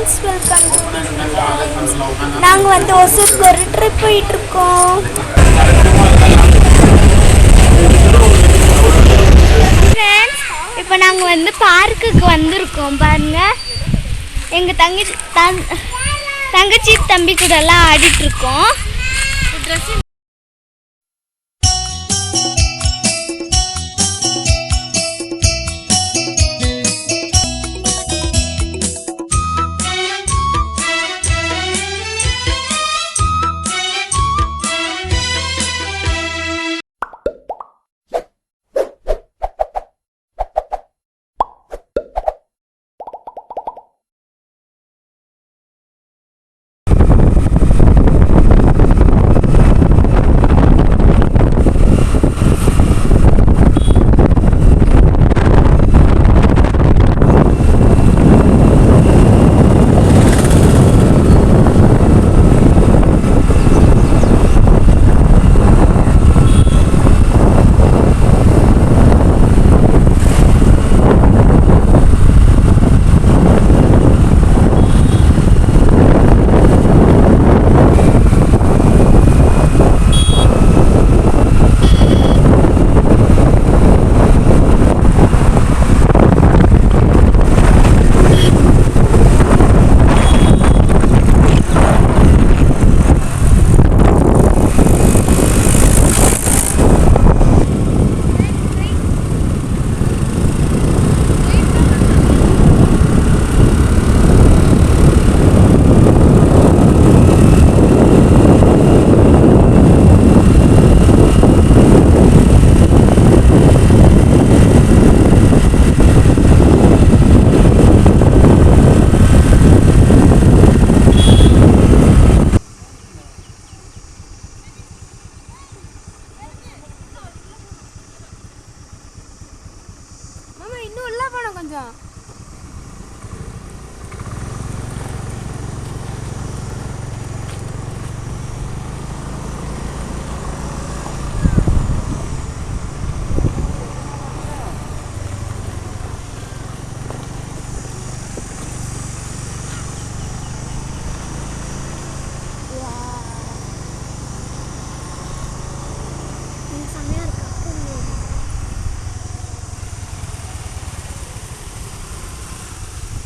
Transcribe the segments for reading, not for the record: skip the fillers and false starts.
Friends, welcome to Disney times. நாங்கள் வந்து ஒசூருக்கு ஒரு ட்ரிப் போயிட்டுருக்கோம். ஃப்ரெண்ட்ஸ், இப்போ நாங்கள் வந்து பார்க்குக்கு வந்திருக்கோம். பாருங்கள், எங்கள் தங்கச்சி தம்பி கூட எல்லாம் ஆடிட்டுருக்கோம். இன்னும் உள்ள போனோம் கொஞ்சம்.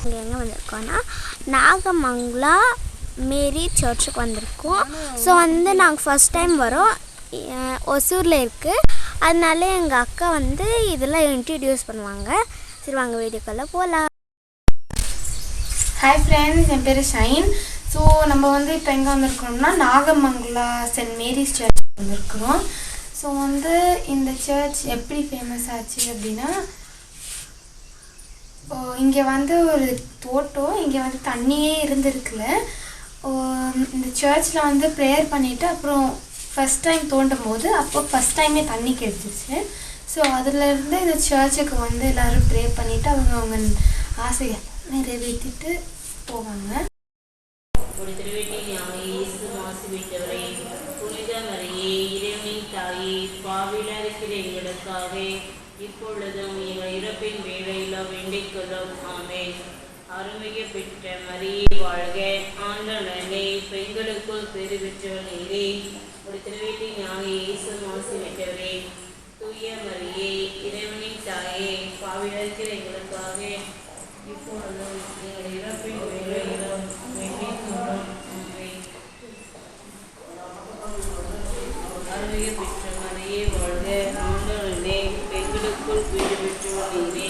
இங்கே எங்கே வந்திருக்கோன்னா நாகமங்களா மேரி சர்ச்சுக்கு வந்திருக்கோம். ஸோ வந்து நாங்கள் ஃபஸ்ட் டைம் வரோம். ஒசூரில் இருக்குது. அதனால எங்கள் அக்கா வந்து இதெல்லாம் இன்ட்ரடியூஸ் பண்ணுவாங்க. சரி, வாங்க வீடியோக்குள்ளே போகலாம். ஹாய் ஃப்ரெண்ட்ஸ், என் பேர் ஷைன். ஸோ நம்ம வந்து இப்போ எங்கே வந்திருக்கோம்னா நாகமங்களா சென்ட் மேரிஸ் சர்ச் வந்திருக்கிறோம். ஸோ வந்து இந்த சர்ச் எப்படி ஃபேமஸ் ஆச்சு அப்படின்னா, இங்கே வந்து ஒரு தோட்டம், இங்கே வந்து தண்ணியே இருந்திருக்குல்ல. இந்த சர்ச்சில் வந்து ப்ரேயர் பண்ணிவிட்டு அப்புறம் ஃபஸ்ட் டைம் தோண்டும் போது ஃபஸ்ட் டைமே தண்ணி கிடைச்சிச்சு. ஸோ அதிலேருந்து இந்த சர்ச்சுக்கு வந்து எல்லோரும் ப்ரே பண்ணிவிட்டு அவங்க ஆசையை நிறைவேற்றிட்டு போவாங்க. இப்பொழுதும் எங்கள் இறப்பின் வேளையில வேண்டிக்கொள்ளும். ஆமென். அருமையை பெற்ற மரியே வாழ்க. ஆண்டவரே, பெண்களுக்குள் பேறு பெற்றவர் நீரே. ஒரு திருவீட்டின் ஞானி இயேசு மாசி பெற்றவரே. தூய மரியே, இறைவனின் தாயே, பாவியாக இருக்கிற எங்களுக்காக இப்பொழுதும் எங்கள் இறப்பின் வேளையிலும் வேண்டிக்கொள்ளும். ஆமென். அருமையை பெற்ற மரியே வாழ்க. ஆண்டவரே, பெண்களுக்குள் வீடு பெற்றோர் நீரே.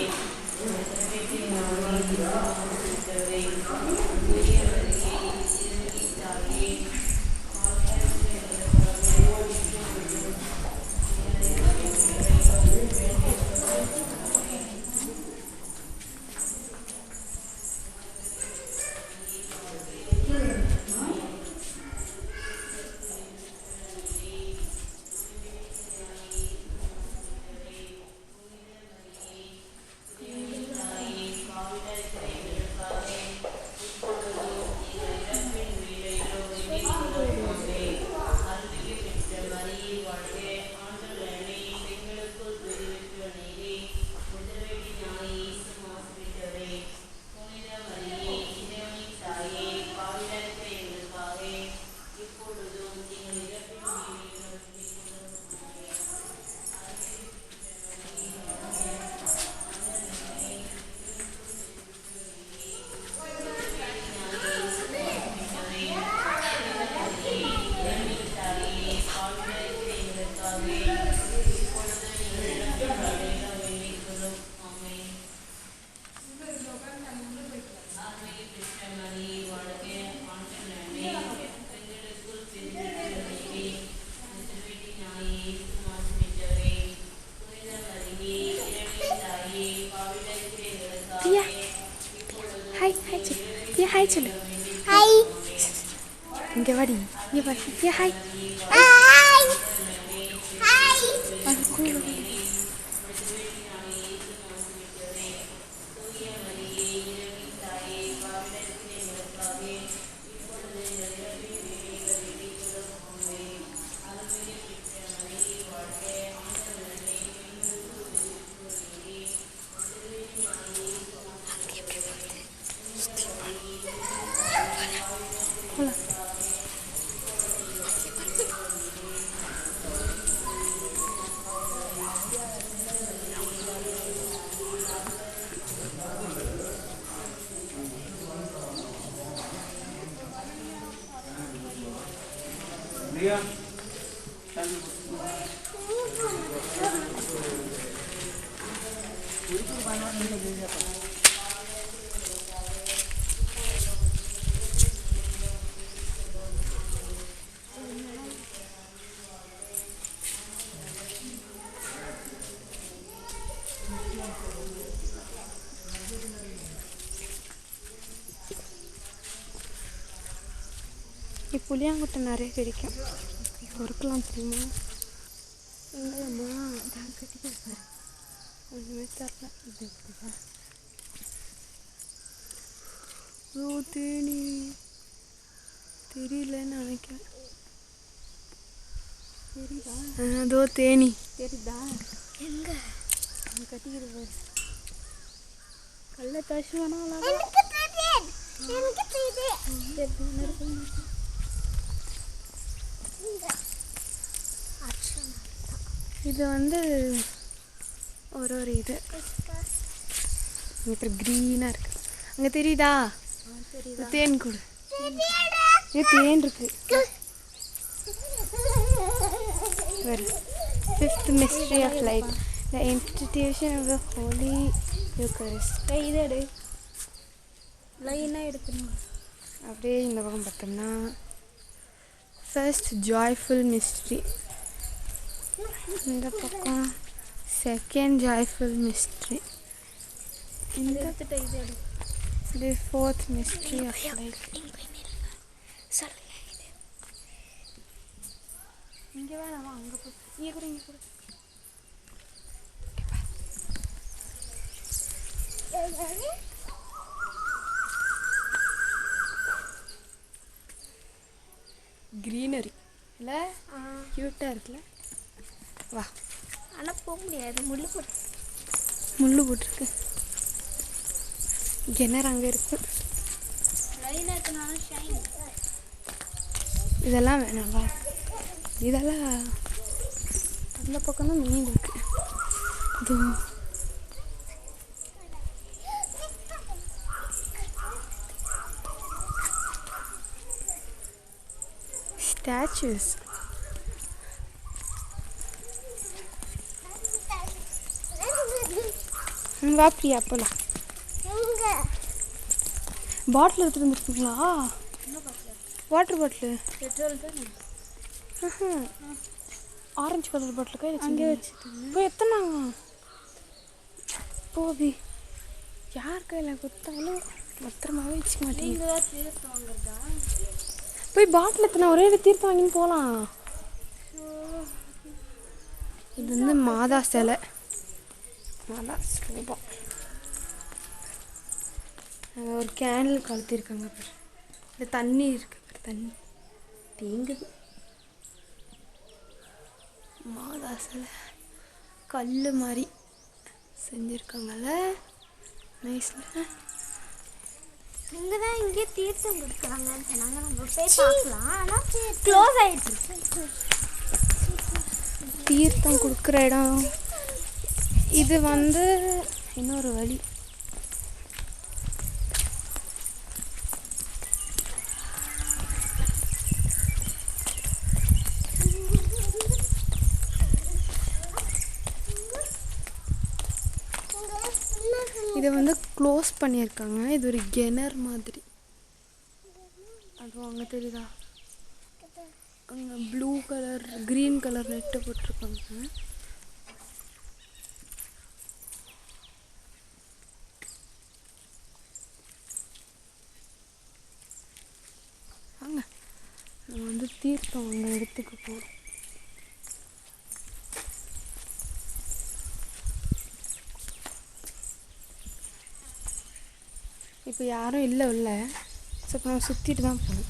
ஹாய் ஹாய் சொல்லு ஏன் ஹாய் சொல்லு ஹாய் இங்கே வாடி இங்கே வாடி ஏன் ஹாய் ஹாய் ஹாய் அது கூட புளியாங்குட்டை நிறைய கிடைக்கும் பொறுக்கலாம் தெரியுமா இல்லைம்மா ஒன்றுமே தரல ஓ தேனி தெரியலன்னு நினைக்கிறேன் தெரியுதா அதோ தேனி தெரியுதா எங்கே கட்டிக்கிறது கல்ல தச்சு வேணாம் எனக்கு தெரியுது இது வந்து ஒரு இது இப்போ க்ரீனாக இருக்கு அங்கே தெரியுதா தேன் கூடு இது தேன் இருக்கு fifth mystery of light the institution of the holy eucharist இதை எடு லைனாக எடுக்கணும் அப்படியே இந்த பக்கம் பார்த்தோம்னா ஃபர்ஸ்ட் ஜாய்ஃபுல் மிஸ்ட்ரி இந்த பக்கம் செகண்ட் ஜாய்ஃபுல் மிஸ்ட்ரி இது ஃபோர்த் மிஸ்ட்ரி ஆஃப் லைஃப் சொல்லுங்க இது இங்கே வேணாம் அங்கே போய் இங்கே கூட இங்கே கூட க்ரீனரி இல்லை க்யூட்டாக இருக்குல்ல வா ஆனால் போக முடியாது முள் போட்டிருக்கு கிணறு அங்கே இருக்கு லைனாக இருக்கனாலும் ஷைன் இதெல்லாம் வேணாம் வா இதெல்லாம் அந்த பக்கம் தான் மீன் இருக்கு இது ஸ்டாச்சுஸ் வா பிரியா போலாம் பாட்டில் எடுத்துட்டு வந்துருக்கீங்களா வாட்டர் பாட்டில் பெட்ரோல் தான் ஆரஞ்சு கலர் பாட்டில் கை அங்கே வச்சுட்டு போய் எத்தனாங்க போவி யார் கையில் கொடுத்தாலும் பத்திரமாவே வச்சுக்க மாட்டேங்க நீங்கள் தீர்த்து வாங்குறதா போய் பாட்டில் எத்தனை ஒரே தீர்த்து வாங்கின்னு போகலாம் இது வந்து மாதா சிலை மாதா ஸ்ரூபம் ஒரு கேண்டில் கழுத்திருக்காங்க பாரு இந்த தண்ணி இருக்கு பாரு தண்ணி தேங்குது மாதா சிலை கல் மாதிரி செஞ்சுருக்காங்கல்ல நைஸில் இங்கே தான் இங்கே தீர்த்தம் கொடுக்குறாங்கன்னு சொன்னாங்க நம்ம போய் பார்க்கலாம் ஆனால் க்ளோஸ் ஆகிட்டு தீர்த்தம் கொடுக்குற இடம் இது வந்து இன்னொரு வழி இதை வந்து க்ளோஸ் பண்ணியிருக்காங்க இது ஒரு கிணறு மாதிரி அதுவும் அங்கே தெரியுதா அங்கே blue colour green colour net போட்டிருக்காங்க நம்ம வந்து தீர்த்தம் அந்த இடத்துக்கு போகிறோம். இப்போ யாரும் இல்லை உள்ள. ஸோ இப்போ நம்ம சுற்றிட்டு தான் போகணும்.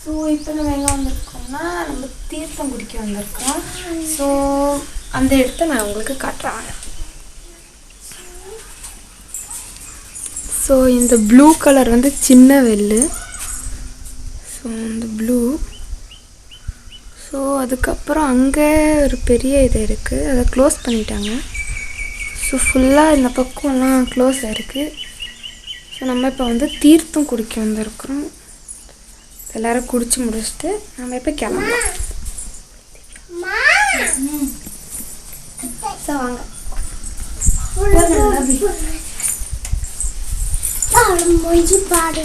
ஸோ இப்போ நம்ம எங்கே வந்திருக்கோம்னா நம்ம தீர்த்தம் குடிக்க வந்திருக்கோம். ஸோ அந்த இடத்த நான் உங்களுக்கு காட்டுறேன். ஸோ இந்த ப்ளூ கலர் வந்து சின்ன வெள்ளு. ஸோ இந்த ப்ளூ. ஸோ அதுக்கப்புறம் அங்கே ஒரு பெரிய இது இருக்குது, அதை க்ளோஸ் பண்ணிட்டாங்க. ஸோ ஃபுல்லாக இந்த பக்கம்லாம் க்ளோஸ் ஆகிருக்கு. ஸோ நம்ம இப்போ வந்து தீர்த்தம் குடிக்க வந்திருக்கிறோம். எல்லோரும் குடிச்சு முடிச்சுட்டு நம்ம இப்போ கிளம்பலாம். ஸோ வாங்க பாடு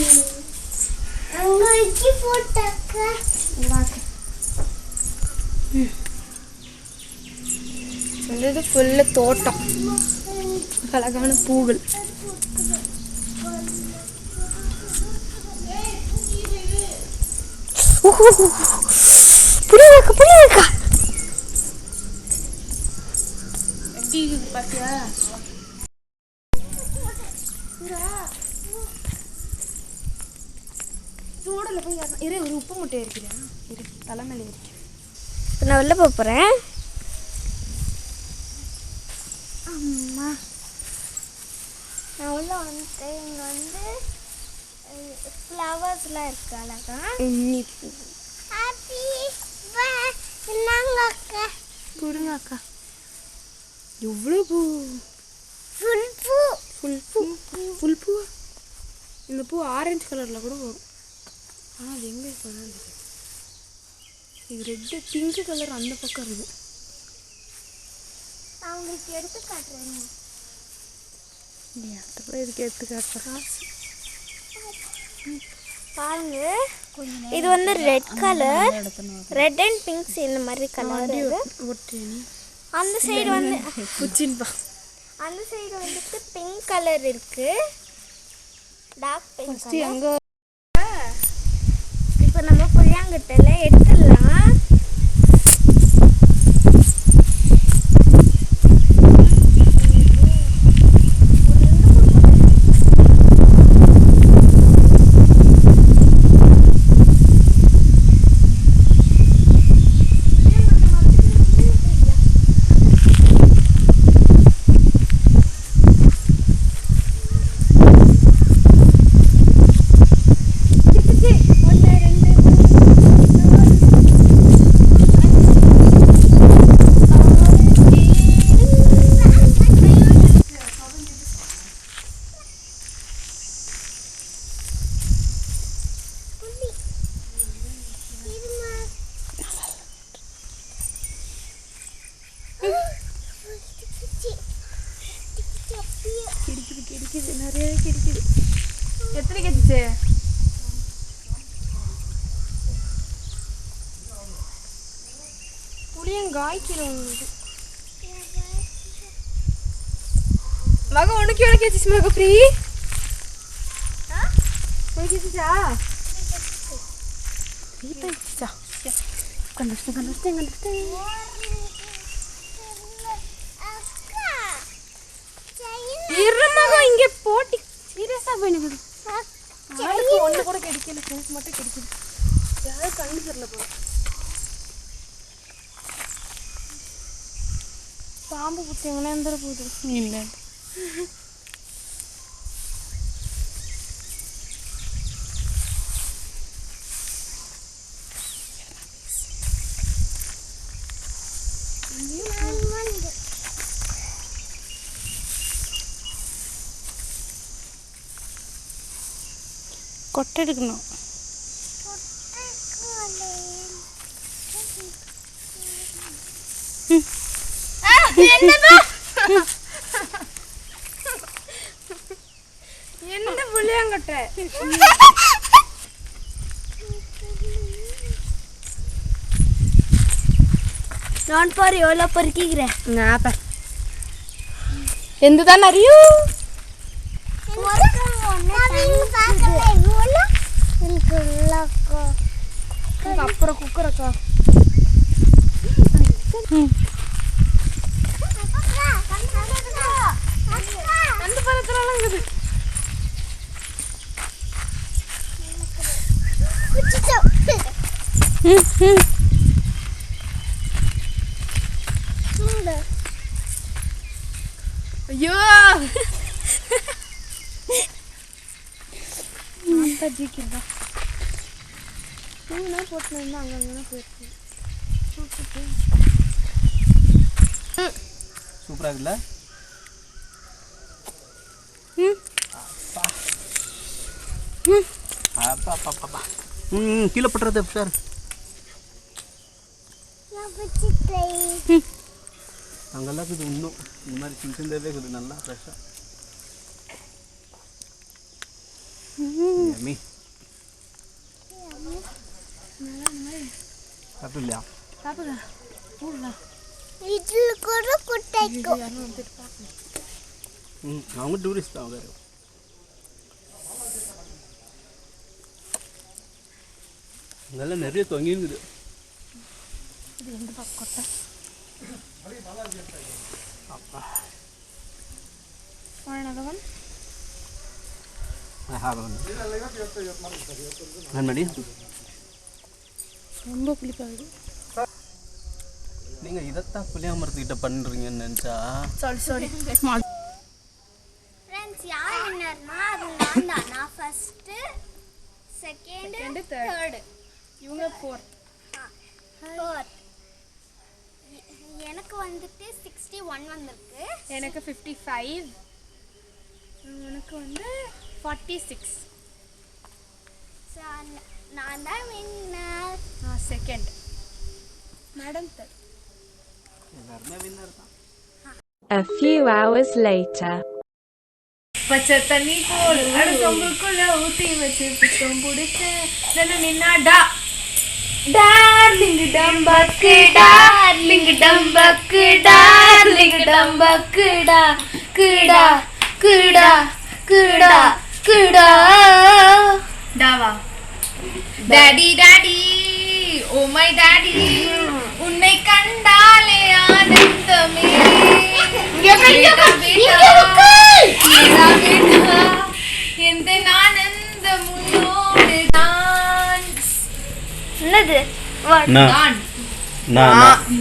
இது ஃபுல்லு தோட்டம், அழகான பூவில். புரியுதுக்கா எப்படி இருக்குது பார்த்தியா? சூடல போய் இரு, ஒரு உப்பு முட்டை இருக்கிறேன், இரு தலைமையில இருக்கேன். இப்போ நான் வெளில போகிறேன். அம்மா நான் உள்ள வந்துட்டேன். இங்கே வந்து ஃப்ளவர்ஸ்லாம் இருக்கு அழகா. கொடுங்க அக்கா. எவ்வளோ பூ! ஃபுல் பூ. ஃபுல் பூ. ஃபுல் பூ. இந்த பூ ஆரஞ்சு கலரில் கூட வரும். ஆனால் அது எங்கே சொன்னாங்க? இது ரெட்டு பிங்க் கலர் அந்த பக்கம் இருக்குது. நான் உங்களுக்கு எடுத்து காட்டுறேன். அப்புறம் இதுக்கு எடுத்து காட்டுறேன். பாருங்க, இது வந்து red colour, red and pink இந்த மாதிரி கலர். அந்த சைடு வந்து அந்த சைடு வந்துட்டு பிங்க் கலர் இருக்கு, டார்க் பிங்க் கலர். இப்போ நம்ம புளியாங்கட்டல எடுத்துடலாம். கிடைக்குது, நிறைய கிடைக்குது. எத்தனை கிடைச்சு? புளியங்காய்க்கிறோம். மக உனக்கு எவ்வளோ கேச்சிச்சு மக? ஃப்ரீ உனக்கு கேச்சிச்சா? ஃப்ரீ கேச்சிச்சா? கண்டுபிடிச்சேன். இருமகம் இங்கே போட்டி சீரியஸாக போயினுக்குது. ஆளுக்கு ஒன்று கூட கிடைக்கல, ஃப்ரெண்ட்ஸ் மட்டும் கிடைக்குது. யாரும் கண்ணு தெரியல போல. பாம்பு புத்தியங்கன்னா எந்த போகுது இல்லை. கொட்டை எடுக்கணும். என்ன புளியாங்கொட்டை? நான் பாரு எவ்வளோ பொறுக்கிக்கிறேன். நான் എന്തുതാണ് അറിയൂ அப்புறம் குக்கரக்கா அந்த பழத்தெல்லாம் இருக்குது ஐயோ ஜிக்கிதான் பூனா போட்டு வந்து அங்கங்கே போயிருக்கு சூப்பராக இருக்குல்ல கீழே பட்டுறது சார் அங்கெல்லாம் இருக்குது இன்னும் இந்த மாதிரி சின்ன சின்னதாகவே இருக்குது நல்லா ஃப்ரெஷ்ஷாக மீ சாப்பிட்டு இல்லையா சாப்பிடுங்க போடலாம் இதில் கூட குட்டைக்கும் அவங்க டூரிஸ்ட் தான் வேறு இதெல்லாம் நிறைய தொங்கிருக்குது இது எந்த பக்கம் கொட்டை அப்பா வாழனகவன் மடி ரொம்ப புளிப்பாகுது நீங்கள் இதைத்தான் புளியாமரத்துக்கிட்ட பண்ணுறீங்கன்னு நினச்சா சாரி ஃப்ரெண்ட்ஸ் யார் வின்னர்னா அது நான் தான் நான் ஃபர்ஸ்ட் செகண்ட் தேர்ட் இவங்க ஃபோர்த் எனக்கு வந்துட்டு 61 வந்திருக்கு எனக்கு 55 உனக்கு வந்து 46 ஸோ நான் தான் வின்னர் நான் செகண்ட் மேடம் தேர்ட் எல்லாருமே வின்னர் தான் A few hours later. பச்சை தண்ணி போல் அடுக்கம்புக்குள்ள ஊற்றி வச்சு பிச்சம் பிடிச்ச நின்னாடா டார்லிங் டம்பக்கு டார்லிங் டம்பக்கு டார்லிங் டம்பக்கு டா கிடா கிடா கிடா கிடா டாவா daddy daddy oh my daddy உன்னை கண்டாலே ஆனந்தமே எந்த ஆனந்த முன்னோடு டான்ஸ் என்னது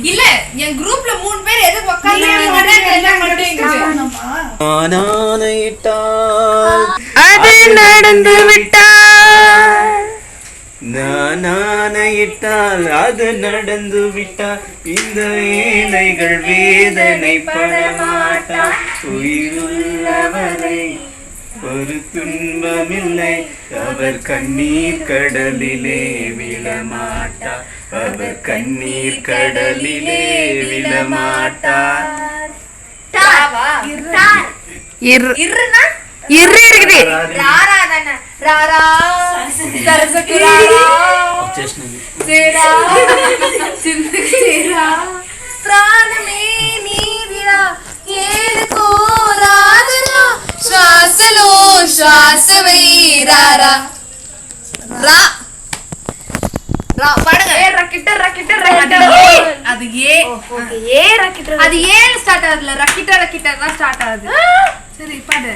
இல்ல என் குரூப்ல 3 பேர் எது அது நடந்து விட்டால் நானாயிட்டால் அது நடந்து விட்டால் இந்த ஏழைகள் வேதனை படமாட்டா உயிருள்ளவரை ஒரு துன்பமில்லை அவர் கண்ணீர் கடலிலே விழமாட்டார் அவர் கண்ணீர் கடலிலே விழமாட்டார் இருனா இரு இருக்குது ராரா தான ராரா சரசக்கு ராரா சேரா சிந்து சேரா ప్రాణమే నీదిరా ఏలుకో రాదురా శ్వాసలో శ్వాసవై రారా రా రా பாடுங்க ஏ ரக்கிட்ட அது ஏ ஓகே ஏ ரக்கிட்ட அது ஏ ஸ்டார்ட் ஆகுதுல ரக்கிட்ட தான் ஸ்டார்ட் ஆகுது சரி பாடு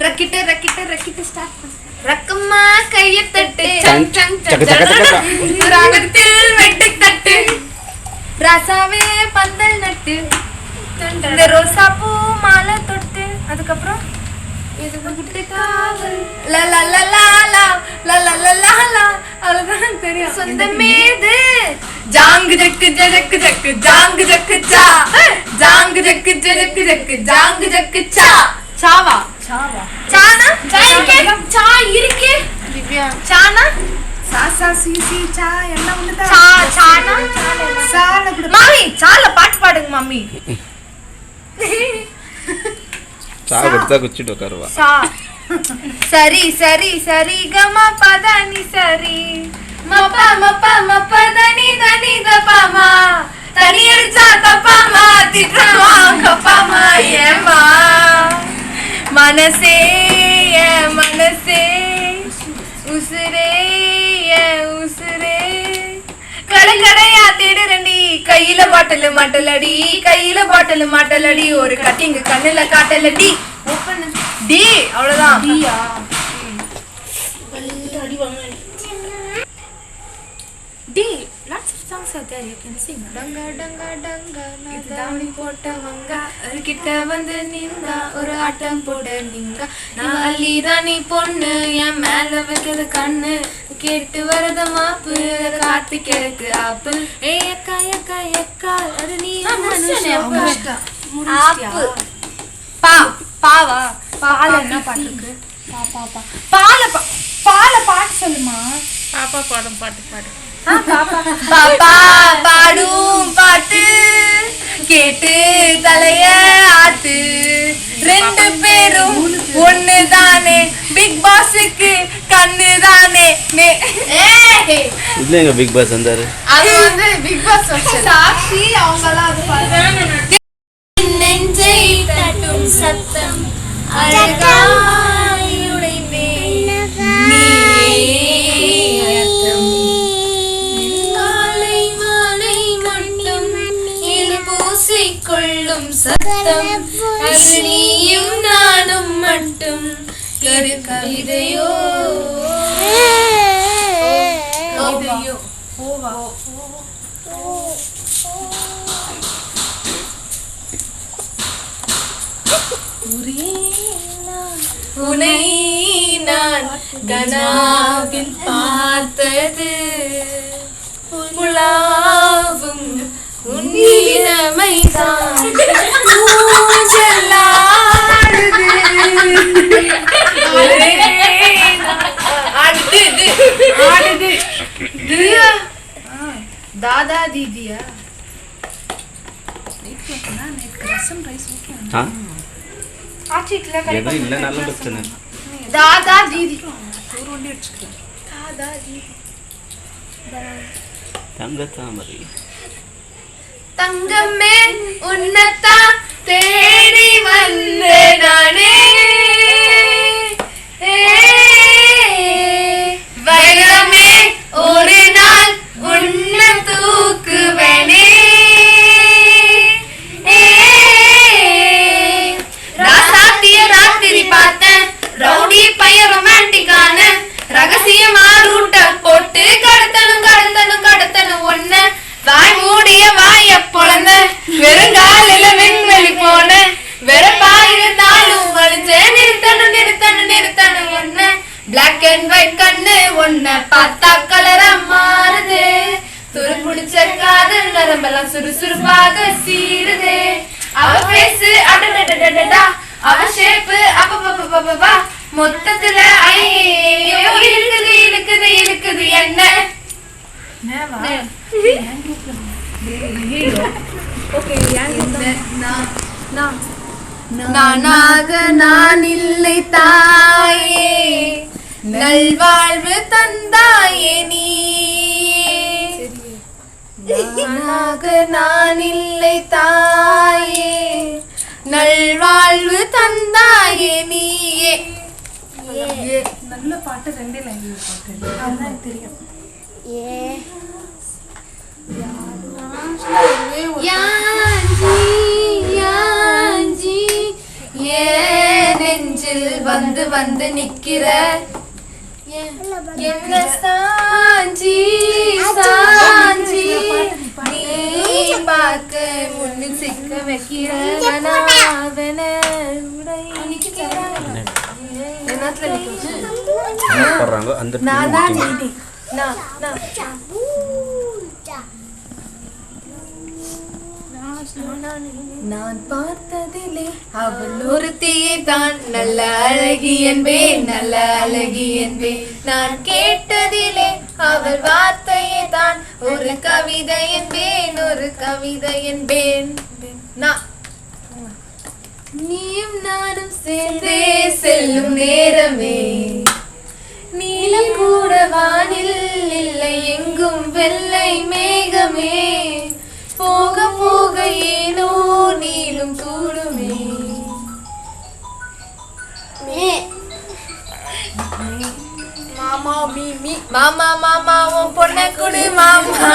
ரக்கிட்ட ஸ்டார்ட் பண்ணு ரக்கம்மா கையை தட்டு ராகத்தில் வெட்டு தட்டு ராசாவே பந்தல் நட்டு இந்த ரோசா பூ மாலை தொட்டு அதுக்கப்புறம் இது குட்டி காவல் லா லா லா லா லா லா லா லா லா லா அவ்வளவுதான் தெரியும் சொந்தமேது ஜாங்கு ஜக்கு ஜக்கு ஜக்கு ஜாங்கு ஜக்கு சா ஜாங்கு ஜக்கு ஜக்கு ஜக்கு ஜாங்கு ஜக்கு சா சாவா சானா சா இருக்கு திவ்யா சானா சாசா சிசி சா எல்லாம் ஒண்ணுதான் சா சானா சால கூட மாமி சால பாட்டு பாடுங்க மாமி சா கொடுத்தா குச்சிட்டு உட்காருவா சா சரி சரி சரி கம பதனி சரி மப்ப மப்ப மப்ப தனி தனி தபமா தண்ணி அடிச்சா தப்பாமா திட்டமா கப்பாமா ஏமா மனசே என் மனசே உசுரே என் உசுரே கடையா தேடுறண்டி கையில பாட்டில் மாட்டலடி கையில பாட்டில் மாட்டலடி ஒரு கட்டிங்க கண்ணுல காட்டலடி டி அவ்வளவுதான் டி lots of songs are there you can sing டங்கா டங்கா டங்கா நான் தாவணி போட்டவங்க கிட்ட வந்து நிங்க ஒரு ஆட்டம் போட நீங்க நான் அள்ளிதான் நீ பொண்ணு என் மேல வைக்கிறது கண்ணு கேட்டு வரத மாப்பு காத்து கிழக்கு ஆப்பிள் ஏ அக்கா அக்கா அக்கா அது நீ ஆப்பு பாவா பால என்ன பாட்டு இருக்கு பால பாட்டு சொல்லுமா பாப்பா பாடும் பாட்டு பாடு பாப்பா பாடும் பாட்டு கேட்டு தலைய ஆத்து ரெண்டு பேரும் ஒண்ணு தானே பிக் பாஸுக்கு கண்ணு தானே இதுல எங்க பிக் பாஸ் வந்தாரு அது வந்து பிக் பாஸ் சாட்சி அவங்கலாம் அது பாருங்க நெஞ்சை தட்டும் சத்தம் அழகாய் உடைந்தே கொள்ளும் சத்தம் அது நீயும் நானும் மட்டும் இரு கவிதையோ கவிதையோ ஓவா உனை நான் கனாவில் பார்த்தது புலாவும் உன்னிடமைதான் தாதா தீதியா ரசம் ரைஸ் இல்ல நல்ல பிரச்சனை தாதா தீதி தாதா தீதி தங்க தாமரை தங்கமே உன்னத்தான் தேடி வந்த நானே வைரமே ஒரு நாள் உன்ன தூக்குவனே ராசாத்திய ராத்திரி பார்த்தேன் ரவுடி பைய ரொமான்டிக்கான ரகசியமா ரூட்ட போட்டு கடத்தணும் ஒன்ன வாய் மூடிய வாய பொழந்த வெறுங்காலில விண்வெளி போன வெறுப்பா இருந்தாலும் வலிச்சே நிறுத்தணும் ஒன்ன பிளாக் அண்ட் ஒயிட் கண்ணு ஒன்ன பார்த்தா கலரா மாறுது துரு புடிச்ச காதல் நரம்பெல்லாம் சுறுசுறுப்பாக சீருதே அவ பேசு அடடடடடா அவ ஷேப்பு அப்பப்பப்பப்பா மொத்தத்துல ஐயோ இழுக்குது என்ன நானாக நான் இல்லை தாயே நல்வாழ்வு தந்தாயே நீ நானாக நான் இல்லை தாயே நல்வாழ்வு தந்தாயே நீயே நல்ல பாட்டு ரெண்டே லைன்ல பாட்டு அதான் தெரியும் நெஞ்சில் வந்து வந்து நிக்கிற என்ன சாஞ்சி சாஞ்சி நீ பார்க்க முன்னில் சிக்க வைக்கிற நான் பார்த்ததிலே அவள் ஒருத்தியை தான் நல்ல அழகி என்பேன் நான் கேட்டதிலே அவள் வார்த்தையை தான் ஒரு கவிதை என்பேன் நீயும் நானும் சேர்ந்தே செல்லும் நேரமே நீலம் கூட வானில் இல்லை எங்கும் வெள்ளை மேகமே போக போக ஏனோ நீளும் கூடுமே. மாமா மீமி மாமா மாமா உன் பொண்ணை கொடு மாமா.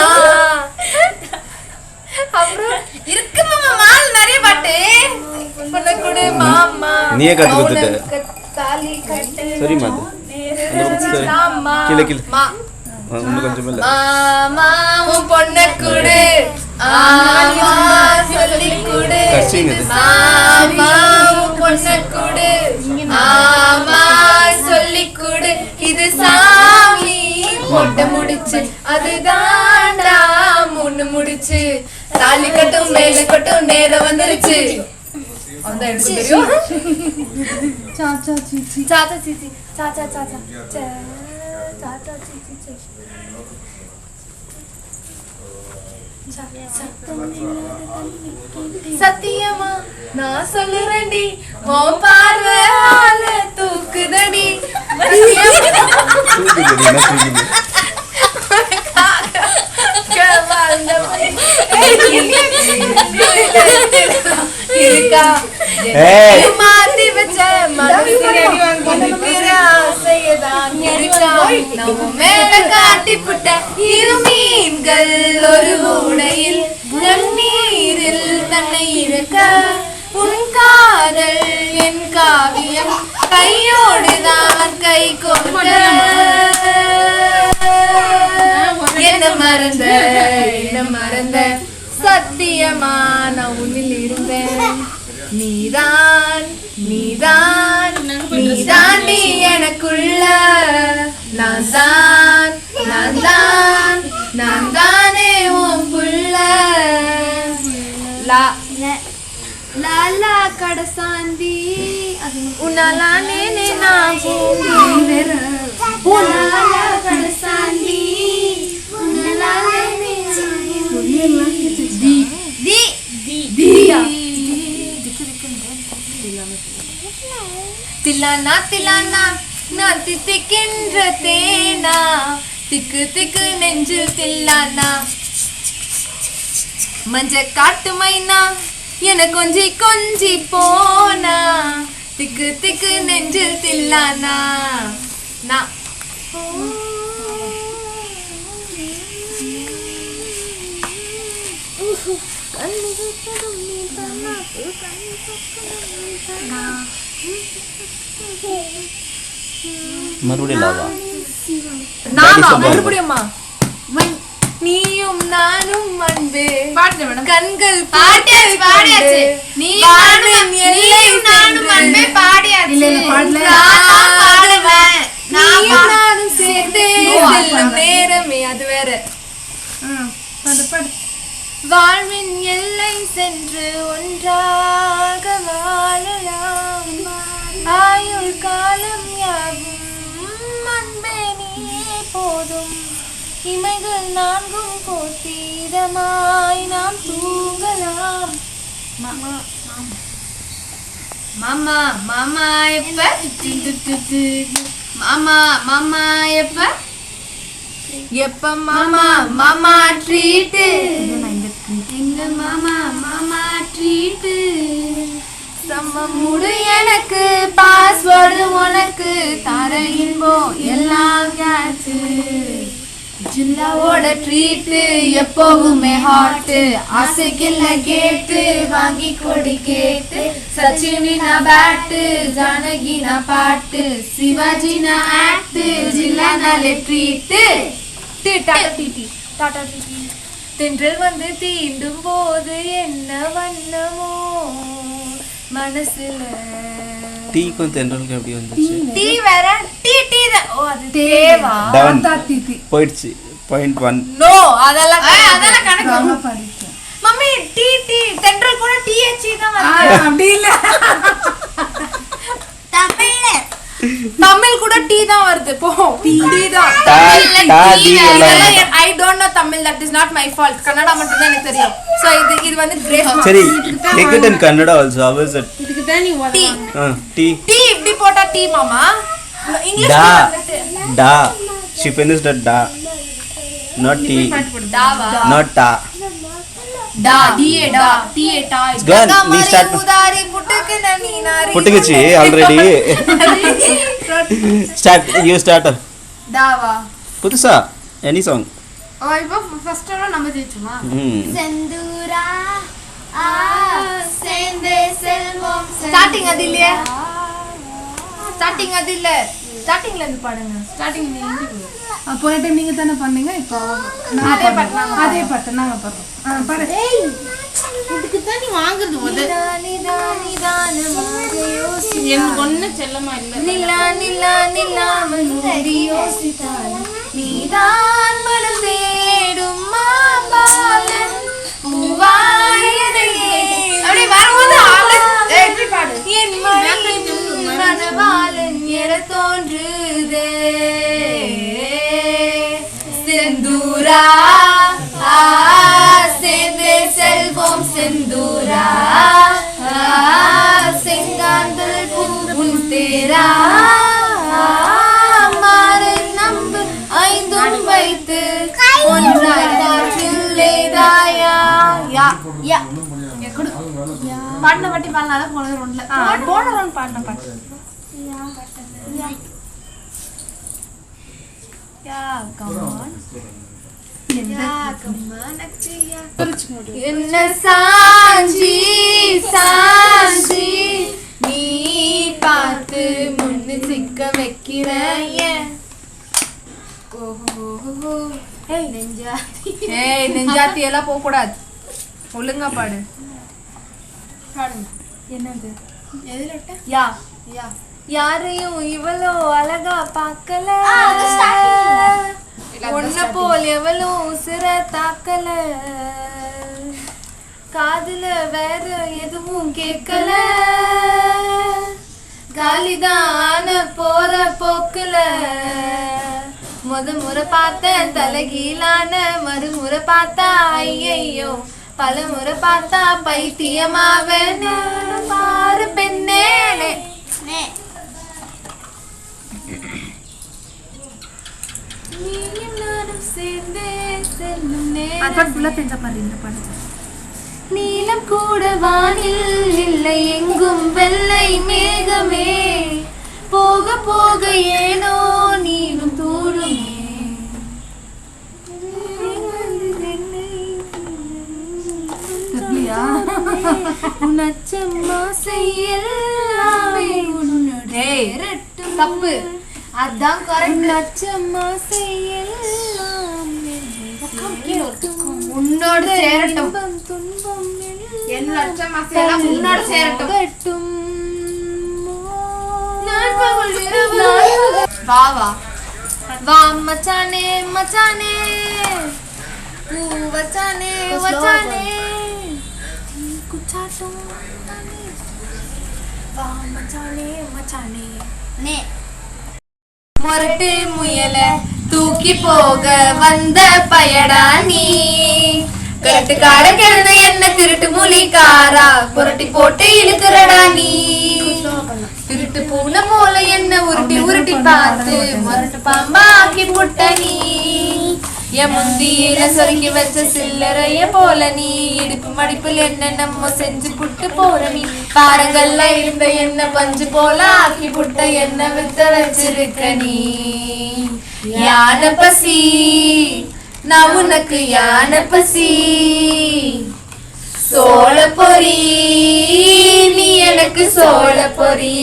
அப்புறம் இருக்கு மாமா மால் நிறைய பாட்டு. பொண்ணை கொடு மாமா. நீயே கத்து கொடுத்துட்ட. தாலி கட்டு. சரி மாது. மாமா. கீழே கீழே. மா. இன்னும் கொஞ்சம் இல்ல. மாமா உன் பொண்ணை கொடு. ஆமா சொல்லி கொடு. கஷ்டிங்க இது. மாமா உன் பொண்ணை கொடு. ஆமா சொல்லி கொடு. இது சாமி போட்டு முடிச்சு அதுதான்டா முன்னு முடிச்சு. தாலி கட்டும் மேல கட்டும் நேரம் வந்துருச்சு. அந்த எடுத்து தெரியும். சாச்சா சீச்சி சாச்சா சீச்சி சாச்சா சாச்சா சாச்சா சீச்சி சத்தியமா நான் சொல்லுறேன்டி உன் பார்வை ஆள தூக்குதடி. மாத்தி வச்ச மேல காட்டி புட்ட இரு மீன்கள் ஒரு ஓடையில் நீரில் தன்னை இருக்க உன் காதல் என் காவியம் கையோடுதான் கை கொண்ட. என்ன மறந்த சத்தியமா நான் உன்னில் இருந்தேன். நீதான் நீதான் நீதான் நீ எனக்குள்ள. நான் தானே உன் புள்ள. லாலா கடசாந்தி உன்னாலானே நான் பூமி லாலா கடசாந்தி உன்னாலானே தில்லானா தில்லானா நான் தித்திக்கின்ற தேனா திக்கு திக்கு நெஞ்சில் தில்லானா. மஞ்ச காட்டு மைனா என கொஞ்சி கொஞ்சி போனா திக்கு திக்கு நெஞ்சில் தில்லானா. நான் மறுபடியும் லாவா மறுபடியும்மா. நீயும் நானும் அன்பே கண்கள் பாடியாச்சு. நீயும் நானும் அன்பே பாடியாச்சு. நீயும் நானும் சேர்ந்து செல்லும் நேரமே அது வேற. வாழ்வின் எல்லை சென்று ஒன்றாக வாழலாம். ஆயுள் காலம் யாவும் அன்பே நீயே போதும். இமைகள் நான்கும் போத்தீதமாய் நாம் தூங்கலாம். மாமா மாமா மாமா எப்ப மாமா மாமா எப்ப எப்ப மாமா மாமா ட்ரீட்டு எங்க மாமா மாமா ட்ரீட்டு. சம்மமுடு எனக்கு பாஸ்வேர்டு உனக்கு தர இன்பம் எல்லாம் கேட்டு. ஜில்லாவோட ட்ரீட்டு எப்பவுமே ஹாட்டு. ஆசைக்கில்ல கேட்டு வாங்கி கொடி கேட்டு. சச்சினா பேட்டு ஜானகினா பாட்டு சிவாஜினா ஆக்ட் ஜில்லானாலே ட்ரீட்டு. தென்றல் வந்து தீண்டும் போது என்ன வண்ணமோ மனசுல. டீக்கும் தென்றலுக்கும் எப்படி வந்துச்சு? டீ வேற டீ டீ தான். ஓ அது தேவா போயிடுச்சு. .1 நோ அதெல்லாம் கணக்கு. மம்மி டீ டீ தென்றல் கூட டிஹெச் தான் வருது. அப்படி இல்ல தமிழ் கூட டீ தான் வருது. போ டீ தான். I don't know Tamil, that is not my fault. Kannada மட்டும் தான் எனக்கு தெரியும். சோ இது வந்து கிரேஸ். சரி take it in Kannada also. How is it? இதுக்கு தான் நீ tea டீ இப்படி போட்டா டீ மாமா. English da she finished at da not tea டாவா not ta. டா டிஏ டா டிஏ டா Gone. நீ start. உதாரி புட்டுக்கு நனி நாரி புட்டுக்குச்சி ஆல்ரெடி ஸ்டார்ட் யூ ஸ்டார்ட் டாவா புதுசா எனி சாங் இப்போ ஃபர்ஸ்ட் நம்ம ஜெயிச்சோமா செந்தூரா சேர்ந்தே செல்வோம் ஸ்டார்டிங் அது இல்லையா ஸ்டார்டிங் அது இல்ல ஸ்டார்டிங்ல இருந்து பாடுங்க ஸ்டார்டிங் நீங்க போன டைம் நீங்க தானே பண்ணீங்க இப்போ அதே பாட்டு அதே பாட்டு நாங்க பாடுறோம் பாடு இதுக்கு தான் நீ வாங்குறது எனக்கு ஒண்ணு செல்லமா இல்ல நிலா நிலா நிலாமல் மூடி யோசித்தால் நீதான் மனம் தேடும் மாபாலன் பூவாயனையே அப்படியே வரும்போது எப்படி பாடு என் மனவாளன் என தோன்றுதே செந்தூரா சேர்ந்தே செல்வோம் செந்தூரா செங்காந்தல் உன் தேரா மாறு நம்பு ஐந்தும் வைத்து ஒன்றாய் காற்றில்லேதாயா யா யா பாடின பாட்டி பாடினாலும் போன ரவுண்ட்ல போன ரவுண்ட் பாடின பாட்டு என்ன சாஞ்சி சாஞ்சி நீ பார்த்து முன்னு சிக்க வைக்கிற நெஞ்சாத்தி எல்லாம் போக கூடாது ஒழுங்கா பாடு என்னது யா யா யாரையும் இவ்வளோ அழகா பார்க்கல ஒன்ன போல் எவ்வளோ உசுர தாக்கல காதுல வேற எதுவும் கேட்கல காலிதான போற போக்குல முறை பார்த்த தலைகீழான மறுமுறை பார்த்தா ஐயையோ பல முறை பார்த்தா பைத்தியமாவன பாரு பெண்ணே நீலம் கூட வானில் இல்லை எங்கும் வெள்ளை மேகமே போக போக ஏனோ நீனும் தூடுமே தப்பு அதான் உன்னோட சேரட்டும் உன்னோட சேரட்டும் வா வா வா மச்சானே மச்சானே வச்சானே வச்சானே குச்சாட்டும் வா மச்சானே மச்சானே நே முரட்டு முயல தூக்கி போக வந்த பயடா நீ கட்டுக்கார கிழந்து என்ன திருட்டு முலிக்காரா புரட்டி போட்டு இழுக்கிறடா நீ திருட்டு பூனை போல என்ன உருட்டி உருட்டி பார்த்து முரட்டு பாம்பா ஆக்கி புட்ட நீ என் முந்தியில சொருக்கி வச்ச சில்லறைய போல நீ இடுப்பு மடிப்பில் என்ன நம்ம செஞ்சு புட்டு போற நீ பாரங்கள்ல இருந்த என்ன பஞ்சு போல ஆக்கி புட்ட என்ன வித்த வச்சிருக்க நீ யான பசி நான் உனக்கு யான பசி சோள பொரி நீ எனக்கு சோள பொரி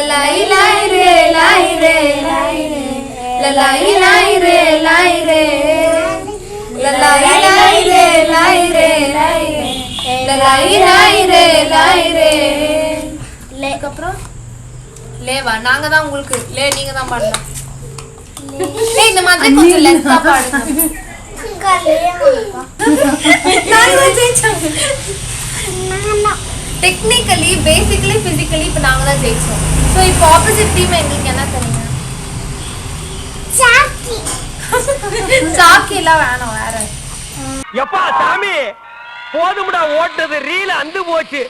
லாய் லாய் ரே லாய் ரே லாய் ரே லாய் லாய் ரே லாய் ரே லாய் லாய் ரே லாய் ரே லாய் ரே லாய் லாய் ரே லாய் ரே அப்புறம் லேவா நாங்க தான் உங்களுக்கு லே நீங்க தான் பாடணும் இந்த மாதிரி கொஞ்சம் லென்த்தா பாடுங்க டெக்னிக்கலி பேசிக்கலி பிசிக்கலி இப்போ நாங்க தான் ஜெயிச்சோம். ஸோ இப்போ ஆப்போசிட் டீம் எங்களுக்கு என்ன தெரியுங்க? சாக்கி எல்லாம் வேணும் வேற. எப்பா சாமி போதும்டா ஓட்டது ரீல அந்து போச்சு.